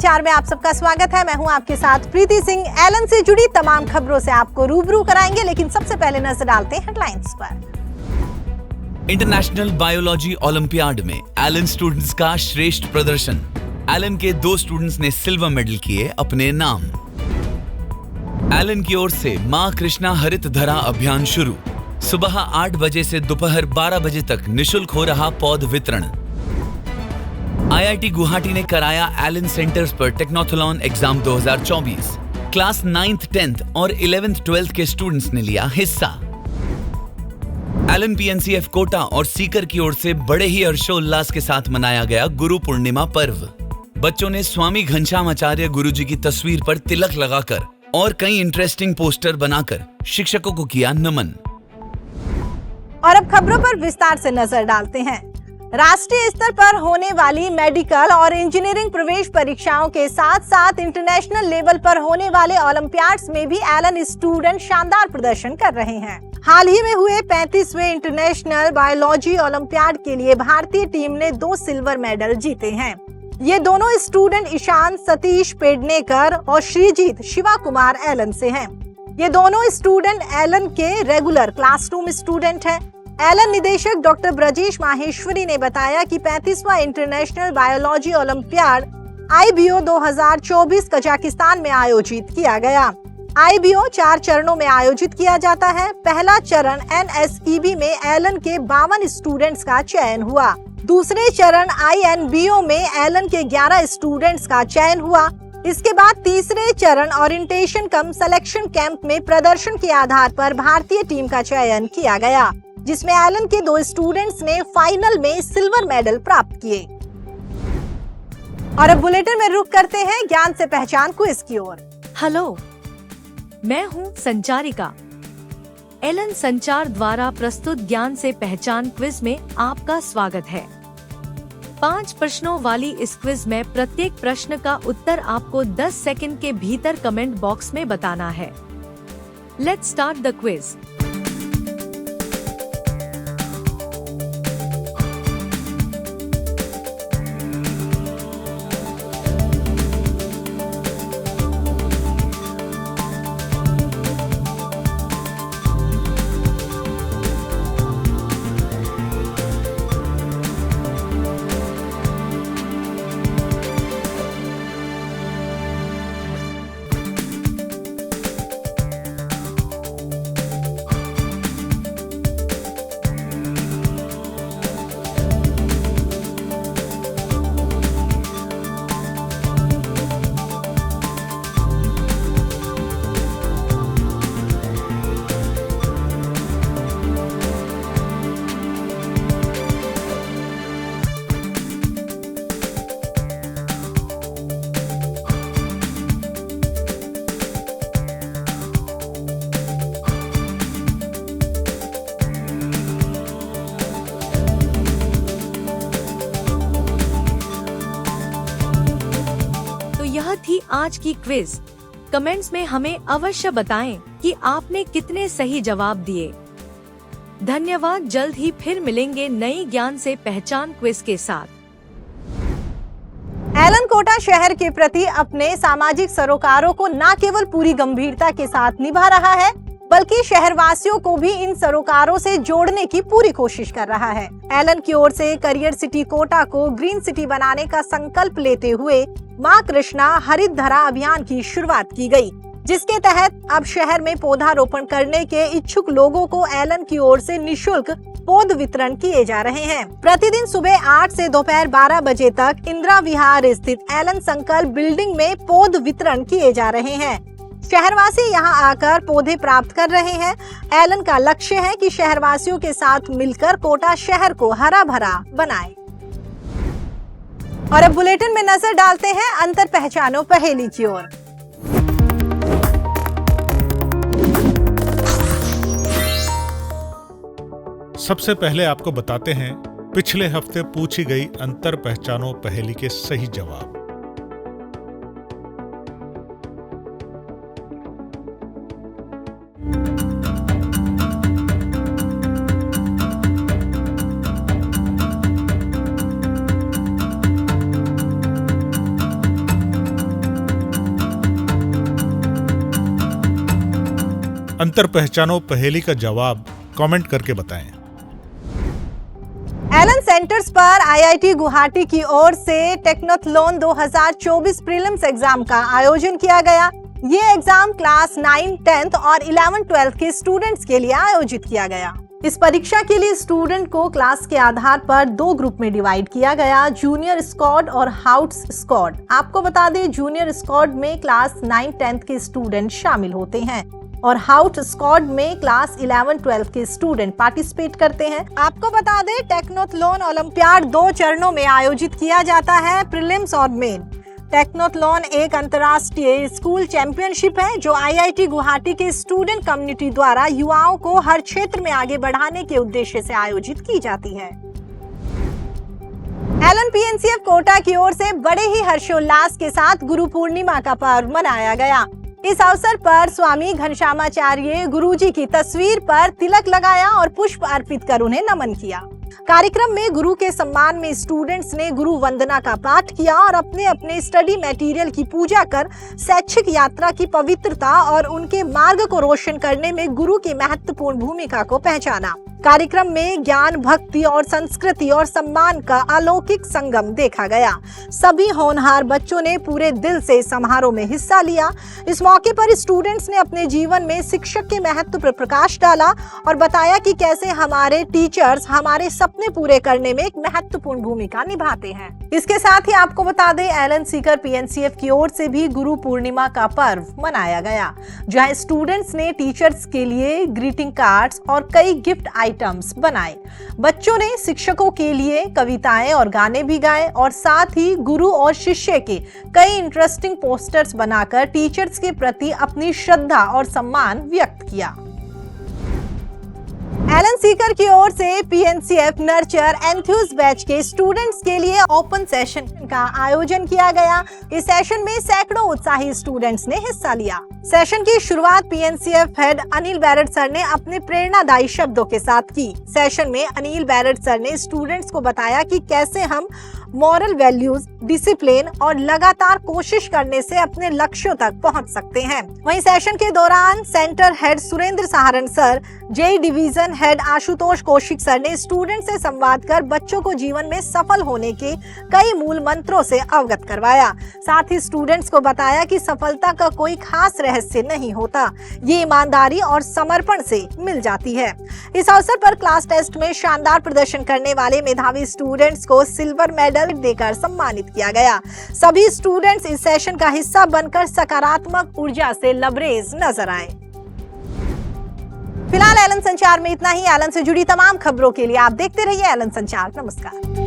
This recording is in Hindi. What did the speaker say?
संचार में आप सबका स्वागत है। मैं हूं आपके साथ प्रीति सिंह। एलन से जुड़ी तमाम खबरों से आपको रूबरू कराएंगे, लेकिन सबसे पहले नजर डालते हैं हेडलाइंस पर। इंटरनेशनल बायोलॉजी ओलंपियाड में एलन स्टूडेंट्स का श्रेष्ठ प्रदर्शन। एलन के 2 स्टूडेंट्स ने सिल्वर मेडल किए अपने नाम। एलन की ओर से मां कृष्णा हरित धरा अभियान शुरू। सुबह 8 बजे से दोपहर 12 बजे तक निशुल्क हो रहा पौध वितरण। आईआईटी गुवाहाटी ने कराया एलन सेंटर्स पर टेक्नोथलॉन एग्जाम 2024। क्लास 9th 10th और 11th 12th के स्टूडेंट्स ने लिया हिस्सा। एलन पीएनसीएफ कोटा और सीकर की ओर से बड़े ही हर्षोल्लास के साथ मनाया गया गुरु पूर्णिमा पर्व। बच्चों ने स्वामी घनश्यामाचार्य गुरुजी की तस्वीर पर तिलक लगाकर और कई इंटरेस्टिंग पोस्टर बनाकर शिक्षकों को किया नमन। और अब खबरों पर विस्तार से नजर डालते हैं। राष्ट्रीय स्तर पर होने वाली मेडिकल और इंजीनियरिंग प्रवेश परीक्षाओं के साथ साथ इंटरनेशनल लेवल पर होने वाले ओलंपियाड्स में भी एलन स्टूडेंट शानदार प्रदर्शन कर रहे हैं। हाल ही में हुए 35वें इंटरनेशनल बायोलॉजी ओलंपियाड के लिए भारतीय टीम ने 2 सिल्वर मेडल जीते हैं। ये दोनों स्टूडेंट ईशान सतीश पेडनेकर और श्रीजीत शिवा कुमार एलन से हैं। ये दोनों स्टूडेंट एलन के रेगुलर क्लासरूम स्टूडेंट हैं। एलन निदेशक डॉक्टर ब्रजेश माहेश्वरी ने बताया कि 35वां international biology olympiad IBO 2024 Kazakhstan में आयोजित किया गया। IBO 4 चरणों में आयोजित किया जाता है। पहला चरण NSEB में एलन के 52 स्टूडेंट्स का चयन हुआ। दूसरे चरण INBO में एलन के 11 स्टूडेंट्स का चयन हुआ। इसके बाद तीसरे चरण ओरिएंटेशन कम सिलेक्शन कैंप में प्रदर्शन के आधार पर भारतीय टीम का चयन किया गया, जिसमें एलन के 2 स्टूडेंट्स ने फाइनल में सिल्वर मेडल प्राप्त किए। और अब बुलेटिन में रुक करते हैं ज्ञान से पहचान क्विज की ओर। हेलो, मैं हूँ संचारिका। एलन संचार द्वारा प्रस्तुत ज्ञान से पहचान क्विज में आपका स्वागत है। 5 प्रश्नों वाली इस क्विज में प्रत्येक प्रश्न का उत्तर आपको 10 सेकंड के भीतर कमेंट बॉक्स में बताना है। Let's start the quiz. यह थी आज की क्विज। कमेंट्स में हमें अवश्य बताएं कि आपने कितने सही जवाब दिए। धन्यवाद। जल्द ही फिर मिलेंगे नई ज्ञान से पहचान क्विज के साथ। एलन कोटा शहर के प्रति अपने सामाजिक सरोकारों को न केवल पूरी गंभीरता के साथ निभा रहा है, बल्कि शहरवासियों को भी इन सरोकारों से जोड़ने की पूरी कोशिश कर रहा है। एलन की ओर से करियर सिटी कोटा को ग्रीन सिटी बनाने का संकल्प लेते हुए मां कृष्णा हरित धरा अभियान की शुरुआत की गई, जिसके तहत अब शहर में पौधारोपण करने के इच्छुक लोगों को एलन की ओर से निशुल्क पौध वितरण किए जा रहे हैं। प्रतिदिन सुबह 8 से दोपहर 12 बजे तक इंदिरा विहार स्थित एलन संकल्प बिल्डिंग में पौध वितरण किए जा रहे हैं। शहरवासी यहां आकर पौधे प्राप्त कर रहे हैं। एलन का लक्ष्य है कि शहरवासियों के साथ मिलकर कोटा शहर को हरा भरा बनाए। और अब बुलेटिन में नजर डालते हैं अंतर पहचानो पहेली की ओर। सबसे पहले आपको बताते हैं पिछले हफ्ते पूछी गई अंतर पहचानो पहेली के सही जवाब। अंतर पहचानो पहेली का जवाब कमेंट करके बताएं। एलन सेंटर्स पर आईआईटी गुवाहाटी की ओर से टेक्नोथलॉन 2024 प्रीलिम्स एग्जाम का आयोजन किया गया। ये एग्जाम क्लास 9, 10th और 11, 12th के स्टूडेंट्स के लिए आयोजित किया गया। इस परीक्षा के लिए स्टूडेंट को क्लास के आधार पर 2 ग्रुप में डिवाइड किया गया, जूनियर स्क्वाड और हाउट्स स्क्वाड। आपको बता दें, जूनियर स्क्वाड में क्लास 9, 10th के स्टूडेंट शामिल होते हैं और हाउट स्क्वाड में क्लास 11, 12th के स्टूडेंट पार्टिसिपेट करते हैं। आपको बता दें, टेक्नोथलॉन ओलंपियाड 2 चरणों में आयोजित किया जाता है, प्रीलिम्स और मेन। टेक्नोथलॉन एक अंतर्राष्ट्रीय स्कूल चैंपियनशिप है जो आईआईटी गुवाहाटी के स्टूडेंट कम्युनिटी द्वारा युवाओं को हर क्षेत्र में आगे बढ़ाने के उद्देश्य से आयोजित की जाती है। एलन पीएनसीएफ कोटा की ओर से बड़े ही हर्षोल्लास के साथ गुरु पूर्णिमा का पर्व मनाया गया। इस अवसर पर स्वामी घनश्यामाचार्य गुरुजी की तस्वीर पर तिलक लगाया और पुष्प अर्पित कर उन्हें नमन किया। कार्यक्रम में गुरु के सम्मान में स्टूडेंट्स ने गुरु वंदना का पाठ किया और अपने अपने स्टडी मटेरियल की पूजा कर शैक्षिक यात्रा की पवित्रता और उनके मार्ग को रोशन करने में गुरु की महत्वपूर्ण भूमिका को पहचाना। कार्यक्रम में ज्ञान, भक्ति और संस्कृति और सम्मान का अलौकिक संगम देखा गया। सभी होनहार बच्चों ने पूरे दिल से समारोह में हिस्सा लिया। इस मौके पर स्टूडेंट्स ने अपने जीवन में शिक्षक के महत्व पर प्रकाश डाला और बताया कि कैसे हमारे टीचर्स हमारे सपने पूरे करने में एक महत्वपूर्ण भूमिका निभाते हैं। इसके साथ ही आपको बता दें, एलन सीकर पीएनसीएफ की ओर से भी गुरु पूर्णिमा का पर्व मनाया गया, जहां स्टूडेंट्स ने टीचर्स के लिए ग्रीटिंग कार्ड्स और कई गिफ्ट आइटम्स बनाए। बच्चों ने शिक्षकों के लिए कविताएं और गाने भी गाए और साथ ही गुरु और शिष्य के कई इंटरेस्टिंग पोस्टर्स बनाकर टीचर्स के प्रति अपनी श्रद्धा और सम्मान व्यक्त किया। एलन सीकर की ओर से पीएनसीएफ नर्चर एंथ्यूज बैच के स्टूडेंट्स के लिए ओपन सेशन का आयोजन किया गया। इस सेशन में सैकड़ों उत्साही स्टूडेंट्स ने हिस्सा लिया। सेशन की शुरुआत पीएनसीएफ हेड अनिल बैरट सर ने अपने प्रेरणादायी शब्दों के साथ की। सेशन में अनिल बैरट सर ने स्टूडेंट्स को बताया कि कैसे हम मॉरल वैल्यूज, डिसिप्लिन और लगातार कोशिश करने से अपने लक्ष्यों तक पहुंच सकते हैं। वहीं सेशन के दौरान centre head Surendra Saharan sir, JE division head Ashutosh Kaushik sir ने स्टूडेंट से संवाद कर बच्चों को जीवन में सफल होने के कई मूल मंत्रों से अवगत करवाया। साथ ही स्टूडेंट्स को बताया कि सफलता का कोई खास रहस्य नहीं होता, ये ईमानदारी और समर्पण से मिल जाती है। इस अवसर पर क्लास टेस्ट में शानदार प्रदर्शन करने वाले मेधावी स्टूडेंट्स को सिल्वर मेडल देकर सम्मानित किया गया। सभी स्टूडेंट्स इस सेशन का हिस्सा बनकर सकारात्मक ऊर्जा से लबरेज नजर आए। फिलहाल एलन संचार में इतना ही। एलन से जुड़ी तमाम खबरों के लिए आप देखते रहिए एलन संचार। नमस्कार।